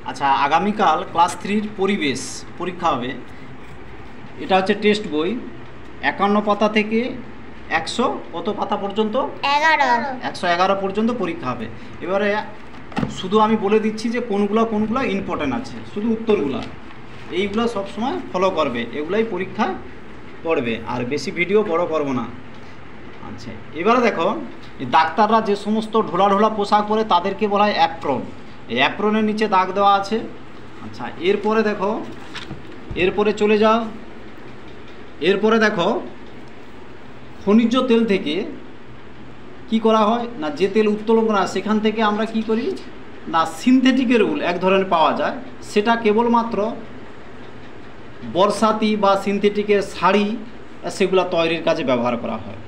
আচ্ছা, আগামীকাল ক্লাস 3 পরিবেশ পরীক্ষা হবে। এটা হচ্ছে টেস্ট বই, 51 পাতা থেকে 100 কত পাতা পর্যন্ত, 111 পর্যন্ত পরীক্ষা হবে। এবারে শুধু আমি বলে দিচ্ছি যে কোনগুলো ইম্পর্টেন্ট আছে, শুধু উত্তরগুলো এইগুলো সবসময় ফলো করবে, এগুলাই পরীক্ষা পড়বে, আর বেশি ভিডিও বড় করব না। আচ্ছা, এবারে দেখো, ডাক্তাররা যে সমস্ত ঢোলা ঢোলা পোশাক পরে তাদেরকে বলা হয় অ্যাপ্রন। এই অ্যাপ্রনের নিচে দাগ দেওয়া আছে। আচ্ছা, এরপরে দেখো, এরপরে চলে যাও, এরপরে দেখো খনিজ তেল থেকে কি করা হয় না, যে তেল উত্তোলন করা হয় সেখান থেকে আমরা কি করি না, সিনথেটিকের উল এক ধরনের পাওয়া যায়, সেটা কেবলমাত্র বর্ষাতি বা সিনথেটিকের শাড়ি সেগুলো তৈরির কাজে ব্যবহার করা হয়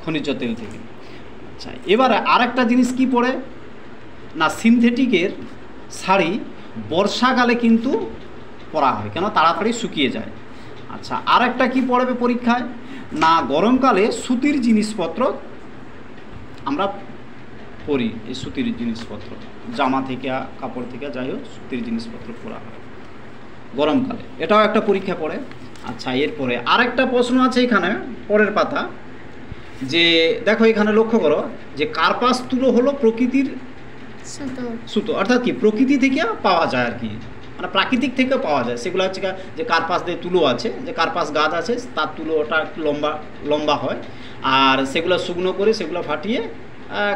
খনিজ তেল থেকে। আচ্ছা, এবারে আরেকটা জিনিস কি পড়ে না, সিনথেটিকের শাড়ি বর্ষাকালে কিন্তু পরা হয়, কেন তাড়াতাড়ি শুকিয়ে যায়। আচ্ছা, আরেকটা কি পড়বে পরীক্ষায় না, গরমকালে সুতির জিনিসপত্র আমরা পরি, এই সুতির জিনিসপত্র জামা থেকে কাপড় থেকে যাই হোক সুতির জিনিসপত্র পরা হয় গরমকালে, এটাও একটা পরীক্ষা পড়ে। আচ্ছা, এরপরে আরেকটা প্রশ্ন আছে এখানে পরের পাতা, যে দেখো এখানে লক্ষ্য করো যে কার্পাস তুলো হলো প্রকৃতির সুতো, অর্থাৎ কি প্রকৃতি থেকে পাওয়া যায় আর কি, মানে প্রাকৃতিক থেকে পাওয়া যায়। সেগুলো হচ্ছে যে কার্পাস দিয়ে তুলো আছে, যে কার্পাস গাছ আছে তার তুলোটা একটু লম্বা লম্বা হয়, আর সেগুলো শুকনো করে সেগুলো ফাটিয়ে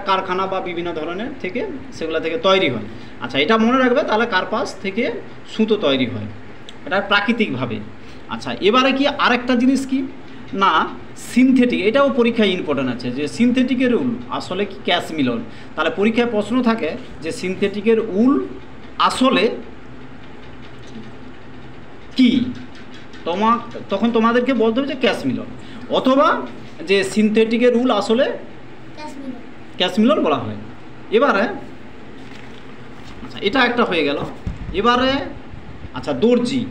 কারখানা বা বিভিন্ন ধরনের থেকে সেগুলো থেকে তৈরি হয়। আচ্ছা, এটা মনে রাখবে, তাহলে কার্পাস থেকে সুতো তৈরি হয়, এটা প্রাকৃতিকভাবে। আচ্ছা, এবারে কি আরেকটা জিনিস কি না, সিনথেটিক, এটাও পরীক্ষায় ইম্পর্টেন্ট আছে, যে সিনথেটিকের উল আসলে কি ক্যাশমিলন। তাহলে পরীক্ষায় প্রশ্ন থাকে যে সিনথেটিকের উল আসলে কি, তখন তোমাদেরকে বলতে হবে যে ক্যাশমিলন, অথবা যে সিনথেটিকের উল আসলে ক্যাশমিলন বলা হয়। এবারে আচ্ছা, এটা একটা হয়ে গেল। এবারে আচ্ছা, দর্জি,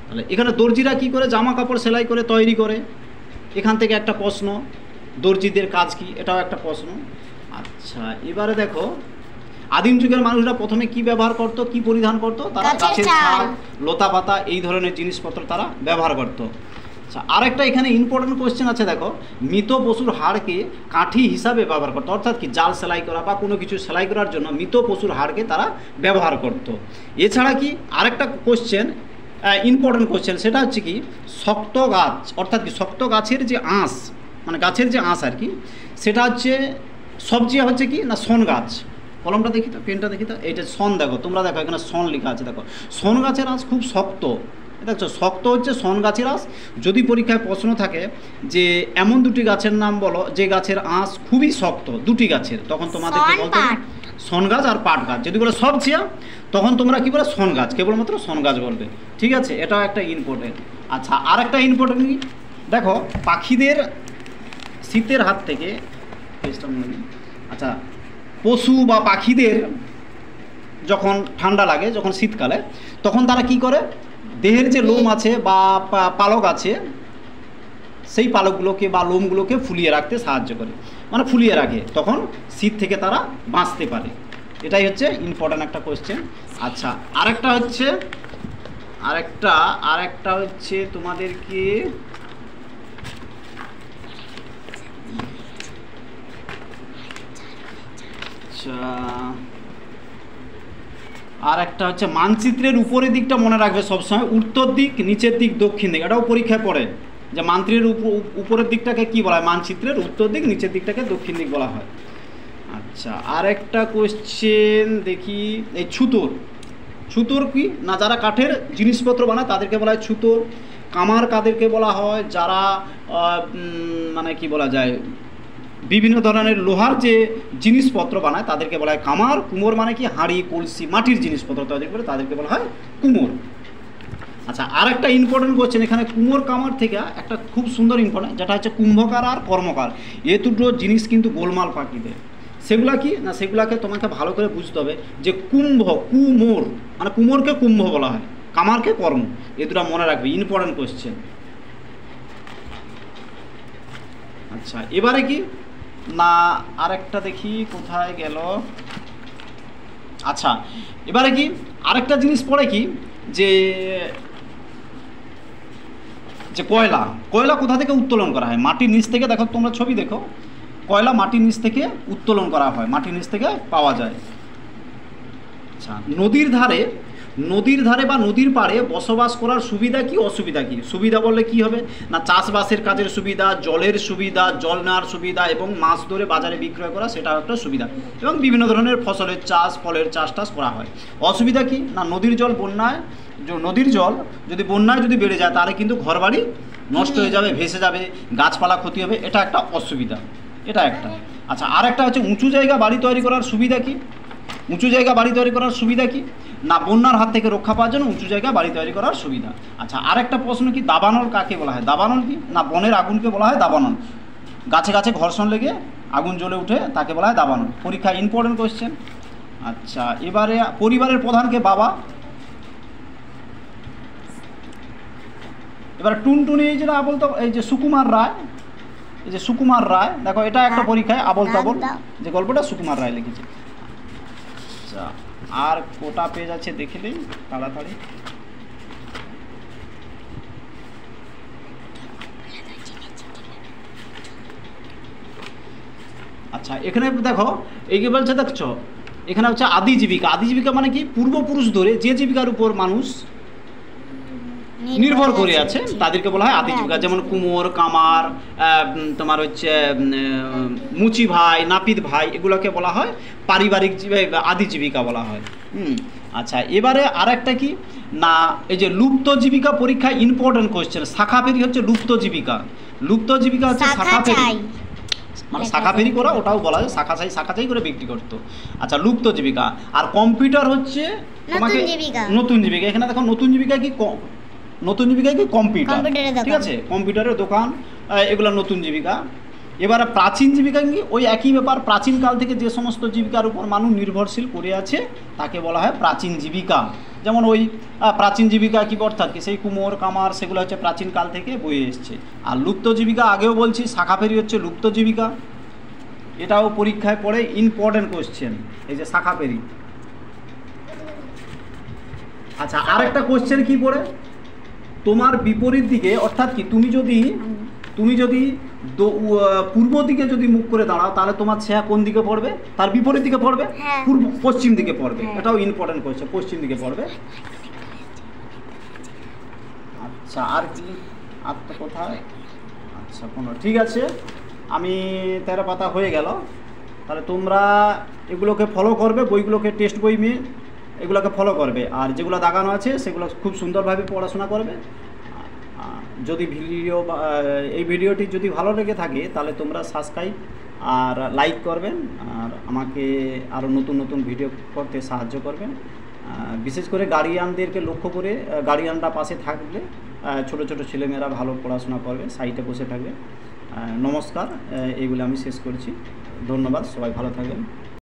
তাহলে এখানে দর্জিরা কি করে জামা কাপড় সেলাই করে তৈরি করে, এখান থেকে একটা প্রশ্ন, দর্জিদের কাজ কি, এটাও একটা প্রশ্ন। আচ্ছা, এবারে দেখো আদিম যুগের মানুষরা প্রথমে কি ব্যবহার করতো, কি পরিধান করতো, তারা গাছের ছাল, লতা পাতা এই ধরনের জিনিসপত্র তারা ব্যবহার করতো। আচ্ছা, আরেকটা এখানে ইম্পর্টেন্ট কোয়েশ্চেন আছে, দেখো মৃত পশুর হাড়কে কাঠি হিসাবে ব্যবহার করতো, অর্থাৎ কি জাল সেলাই করা বা কোনো কিছু সেলাই করার জন্য মৃত পশুর হাড়কে তারা ব্যবহার করতো। এছাড়া কি আরেকটা কোয়েশ্চেন, ইম্পর্টেন্ট কোয়েশ্চেন, সেটা হচ্ছে কি শক্ত গাছ, অর্থাৎ কি শক্ত গাছের যে আঁশ, মানে গাছের যে আঁশ আর কি, সেটা হচ্ছে সবজি হচ্ছে কি না শন গাছ। কলমটা দেখি তো, পেনটা দেখি তো, এইটা শন, দেখো তোমরা দেখো এখানে শন লেখা আছে, দেখো শন গাছের আঁশ খুব শক্ত, দেখছো শক্ত হচ্ছে শন গাছের আঁশ। যদি পরীক্ষায় প্রশ্ন থাকে যে এমন দুটি গাছের নাম বলো যে গাছের আঁশ খুবই শক্ত, দুটি গাছের, তখন তোমাদেরকে বলতে হবে শন গাছ আর পাট গাছ। যদি বলে সব ছিয়া, তখন তোমরা কি বলে শন গাছ, কেবলমাত্র শন গাছ বলবে, ঠিক আছে, এটাও একটা ইম্পর্টেন্ট। আচ্ছা, আর একটা ইম্পর্টেন্ট কি দেখো, পাখিদের শীতের হাত থেকে, আচ্ছা পশু বা পাখিদের যখন ঠান্ডা লাগে, যখন শীতকালে, তখন তারা কি করে, দেহের যে লোম আছে বা পালক আছে সেই পালকগুলোকে বা লোমগুলোকে ফুলিয়ে রাখতে সাহায্য করে, মানে ফুলিয়ে রাখে, তখন শীত থেকে তারা বাঁচতে পারে। এটাই হচ্ছে ইম্পর্টেন্ট একটা কোয়েশ্চেন। আচ্ছা, আরেকটা হচ্ছে তোমাদেরকে আর একটা হচ্ছে মানচিত্রের উপরের দিকটা মনে রাখবে সবসময়, উত্তর দিক, নিচের দিক, দক্ষিণ দিক, এটাও পরীক্ষায় পড়ে, যে মানচিত্রের উপরের দিকটাকে কি বলা হয়, মানচিত্রের উত্তর দিক, নিচের দিকটাকে দক্ষিণ দিক বলা হয়। আচ্ছা, আর একটা কোয়েশ্চেন দেখি, এই ছুতোর কি না, যারা কাঠের জিনিসপত্র বানায় তাদেরকে বলা হয় ছুতোর। কামার কাদেরকে বলা হয়, যারা মানে কি বলা যায় বিভিন্ন ধরনের লোহার যে জিনিসপত্র বানায় তাদেরকে বলা হয় কামার। কুমোর মানে কি হাঁড়ি কলসি মাটির জিনিসপত্র তৈরি করে, তাদেরকে বলা হয় কুমোর। আচ্ছা, আর একটা ইম্পর্টেন্ট কোয়েশ্চেন এখানে, কুমোর কামার থেকে একটা খুব সুন্দর ইম্পর্টেন্ট, যেটা হচ্ছে কুম্ভকার আর কর্মকার, এ দুটো জিনিস কিন্তু গোলমাল পাকিয়ে দেয়। সেগুলা কি না, সেগুলাকে তোমাকে ভালো করে বুঝতে হবে, যে কুমোর মানে কুমোরকে কুম্ভ বলা হয়, কামারকে কর্ম, এ দুটো মনে রাখবে, ইম্পর্টেন্ট কোয়েশ্চেন। আচ্ছা, এবারে কি না আরেকটা দেখি কোথায় গেল, আচ্ছা, এবারে কি আরেকটা জিনিস পড়ে কি, যে যে কয়লা, কয়লা কোথা থেকে উত্তোলন করা হয়? মাটির নিচ থেকে। দেখো তোমরা ছবি দেখো, কয়লা মাটির নিচ থেকে উত্তোলন করা হয়, মাটির নিচ থেকে পাওয়া যায়। আচ্ছা, নদীর ধারে বা নদীর পাড়ে বসবাস করার সুবিধা কি অসুবিধা কি? সুবিধা বললে কি হবে না, চাষবাসের কাজের সুবিধা, জলের সুবিধা, জল নেওয়ার সুবিধা এবং মাছ ধরে বাজারে বিক্রয় করা, সেটা একটা সুবিধা, এবং বিভিন্ন ধরনের ফসলের চাষ, ফলের চাষ করা হয়। অসুবিধা কি না, নদীর জল যদি বন্যায় যদি বেড়ে যায় তাহলে কিন্তু ঘরবাড়ি নষ্ট হয়ে যাবে, ভেসে যাবে, গাছপালা ক্ষতি হবে, এটা একটা অসুবিধা, এটা একটা। আচ্ছা, আর একটা হচ্ছে উঁচু জায়গা বাড়ি তৈরি করার সুবিধা কি? উঁচু জায়গা বাড়ি তৈরি করার সুবিধা কি না, বন্যার হাত থেকে রক্ষা পাওয়ার জন্য উঁচু জায়গা বাড়ি তৈরি করার সুবিধা। আচ্ছা, আরেকটা প্রশ্ন কি, দাবানল কাকে বলা হয়? দাবানল কি না, বনের আগুনকে বলা হয় দাবানল। গাছে গাছে ঘর্ষণ লেগে আগুন জ্বলে উঠে তাকে বলা হয় দাবানল। পরীক্ষা ইম্পর্টেন্ট কোয়েশ্চেন। আচ্ছা, এবারে পরিবারের প্রধানকে বাবা। এবার টুনটুনি, এই যে আবল তাবল, এই যে সুকুমার রায়, দেখো এটা একটা পরীক্ষায় আবল তাবল যে গল্পটা সুকুমার রায় লিখেছে। আচ্ছা, আর কোটা পেজ আছে দেখে নিই তাড়াতাড়ি। আচ্ছা, এখানে দেখো এই কি বলছে দেখছো, এখানে হচ্ছে আদি জীবিকা। আদি জীবিকা মানে কি, পূর্বপুরুষ ধরে যে জীবিকার উপর মানুষ নির্ভর করে আছে তাদেরকে বলা হয় আদি জীবিকা। যেমন কুমোর, কামার, তোমার হচ্ছে মুচি ভাই, নাপিত ভাই, এগুলোকে বলা হয় পারিবারিক আদি জীবিকা বলা হয়। আচ্ছা, এবারে আর একটা কি না, এই যে লুপ্ত জীবিকা পরীক্ষা ইম্পর্টেন্ট কোয়েশ্চেন। শাখা ফেরি হচ্ছে লুপ্ত জীবিকা। লুপ্ত জীবিকা হচ্ছে শাখা ফেরি, মানে শাখা ফেরি করা, ওটাও বলা যায় শাখা চাই করে বিক্রি করতো। আচ্ছা, লুপ্ত জীবিকা। আর কম্পিউটার হচ্ছে তোমাকে নতুন জীবিকা। এখানে দেখো নতুন জীবিকা কি, কম্পিউটার, ঠিক আছে, কম্পিউটারের দোকান, এগুলো নতুন জীবিকা। এবারে প্রাচীন জীবিকা কি, ওই একই ব্যাপার, প্রাচীনকাল থেকে যে সমস্ত জীবিকার উপর মানুষ নির্ভরশীল করে আছে তাকে বলা হয় প্রাচীন জীবিকা। যেমন ওই প্রাচীন জীবিকা কি অর্থাৎ কি, সেই কুমোর, কামার, সেগুলো হচ্ছে প্রাচীনকাল থেকে বয়ে এসছে। আর লুপ্ত জীবিকা আগেও বলছি, শাখা ফেরি হচ্ছে লুপ্ত জীবিকা, এটাও পরীক্ষায় পড়ে ইম্পর্টেন্ট কোশ্চেন, এই যে শাখা ফেরি। আচ্ছা, আরেকটা কোশ্চেন কি পড়ে, তোমার বিপরীত দিকে, অর্থাৎ কি তুমি যদি পূর্ব দিকে যদি মুখ করে দাঁড়াও তাহলে তোমার ছায়া কোন দিকে পড়বে? তার বিপরীত দিকে পড়বে, পশ্চিম দিকে পড়বে। এটাও ইম্পর্টেন্ট কোয়েশ্চেন, পশ্চিম দিকে পড়বে। আচ্ছা, আর কি কোথায়? আচ্ছা, ঠিক আছে, আমি 13 পাতা হয়ে গেল। তাহলে তোমরা এগুলোকে ফলো করবে, বইগুলোকে টেস্ট বই নিয়ে এগুলোকে ফলো করবে, আর যেগুলো দাগানো আছে সেগুলো খুব সুন্দরভাবে পড়াশোনা করবে। যদি এই ভিডিওটি যদি ভালো লেগে থাকে তাহলে তোমরা সাবস্ক্রাইব আর লাইক করবেন, আর আমাকে আরও নতুন ভিডিও করতে সাহায্য করবেন। বিশেষ করে গার্ডিয়ানদেরকে লক্ষ্য করে, গার্ডিয়ানরা পাশে থাকলে ছোট ছেলেমেয়েরা ভালো পড়াশোনা করবে, সাইডে বসে থাকবে। নমস্কার, এইগুলো আমি শেষ করছি। ধন্যবাদ, সবাই ভালো থাকবেন।